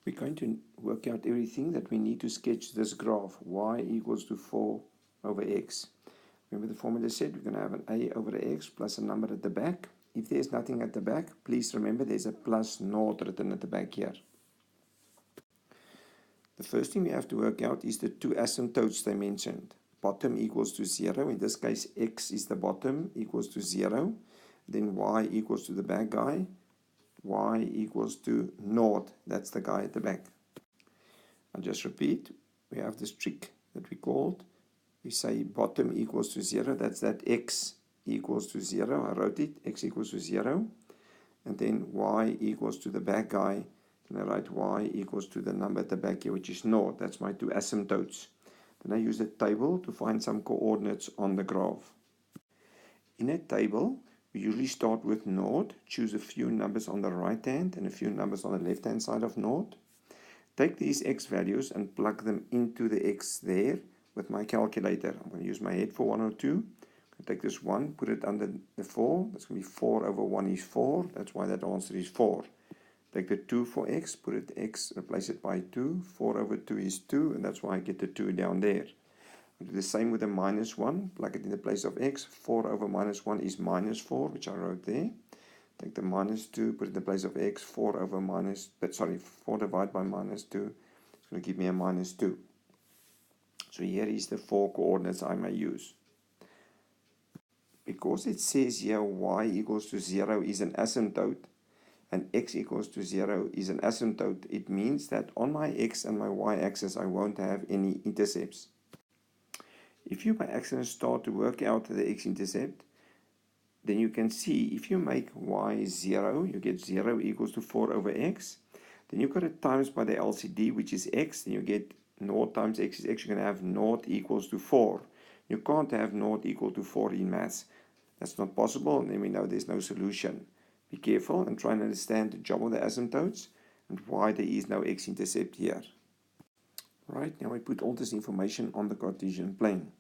We're going to work out everything that we need to sketch this graph, y equals to 4 over x. Remember the formula said we're going to have an a over x plus a number at the back. If there's nothing at the back, please remember there's a plus naught written at the back here. The first thing we have to work out is the two asymptotes they mentioned. Bottom equals to 0. In this case, x is the bottom, equals to 0. Then y equals to the back guy. Y equals to naught. That's the guy at the back. I'll just repeat. We have this trick that we called. We say bottom equals to 0. That's that x equals to 0. I wrote it. X equals to 0. And then y equals to the back guy. And I write y equals to the number at the back here, which is naught. That's my two asymptotes. Then I use the table to find some coordinates on the graph. In a table, we usually start with naught, choose a few numbers on the right hand and a few numbers on the left hand side of naught. Take these x values and plug them into the x there with my calculator. I'm going to use my head for 102. I'm going to take this 1, put it under the 4. That's going to be 4 over 1 is 4. That's why that answer is 4. Take the 2 for x, put it x, replace it by 2. 4 over 2 is 2, and that's why I get the 2 down there. I'll do the same with the minus 1. Plug it in the place of x. 4 over minus 1 is minus 4, which I wrote there. Take the minus 2, put it in the place of x. 4 divided by minus 2. It's going to give me a minus 2. So here is the 4 coordinates I may use. Because it says here y equals to 0 is an asymptote, and x equals to 0 is an asymptote, it means that on my x and my y axis I won't have any intercepts. If you by accident start to work out the x-intercept, then you can see if you make y 0, you get 0 equals to 4 over x. Then you've got it times by the LCD, which is x. Then you get naught times x is x. You're going to have naught equals to 4. You can't have naught equal to 4 in maths. That's not possible, and then we know there's no solution. Be careful and try and understand the job of the asymptotes and why there is no x-intercept here. Right, now we put all this information on the Cartesian plane.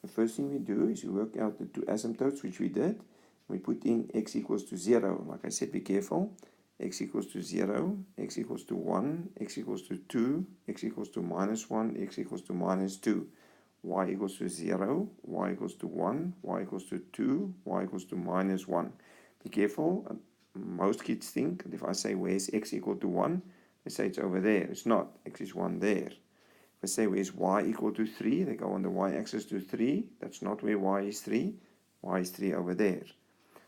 The first thing we do is we work out the two asymptotes, which we did. We put in x equals to 0. Like I said, be careful. X equals to 0, x equals to 1, x equals to 2, x equals to minus 1, x equals to minus 2. Y equals to 0, y equals to 1, y equals to 2, y equals to minus 1. Be careful. Most kids think that if I say where's x equal to 1, they say it's over there. It's not. X is 1 there. If I say where's y equal to 3, they go on the y-axis to 3. That's not where y is 3. Y is 3 over there.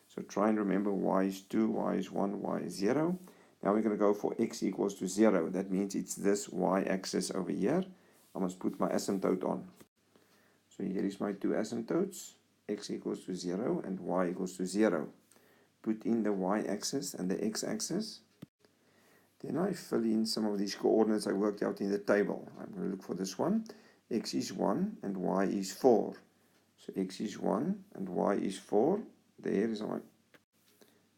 So try and remember y is 2, y is 1, y is 0. Now we're going to go for x equals to 0. That means it's this y-axis over here. I must put my asymptote on. So here is my two asymptotes. X equals to 0 and y equals to 0. Put in the y-axis and the x-axis. Then I fill in some of these coordinates I worked out in the table. I'm going to look for this one. X is 1 and y is 4. So x is 1 and y is 4. There is my.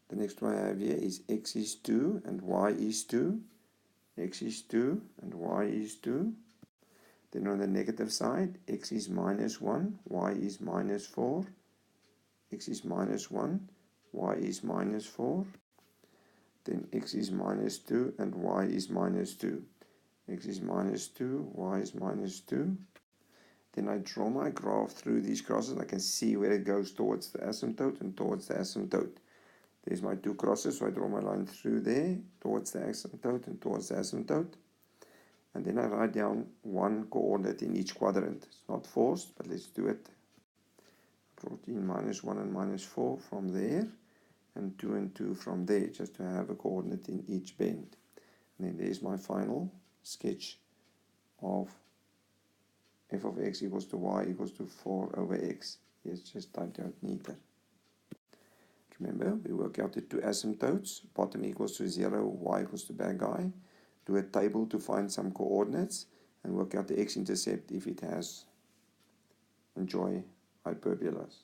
The next one I have here is x is 2 and y is 2. X is 2 and y is 2. Then on the negative side, x is minus 1, y is minus 4. X is minus 1, y is minus 4. Then x is minus 2 and y is minus 2. X is minus 2, y is minus 2. Then I draw my graph through these crosses. I can see where it goes towards the asymptote and towards the asymptote. There's my two crosses, so I draw my line through there, towards the asymptote and towards the asymptote. And then I write down one coordinate in each quadrant. It's not forced, but let's do it. I brought in minus 1 and minus 4 from there, and 2 and 2 from there, just to have a coordinate in each bend. And then there's my final sketch of f of x equals to y equals to 4 over x. It's just typed out neater. Remember, we work out the two asymptotes. Bottom equals to 0, y equals to bad guy. Do a table to find some coordinates and work out the x-intercept if it has. Enjoy hyperbolas.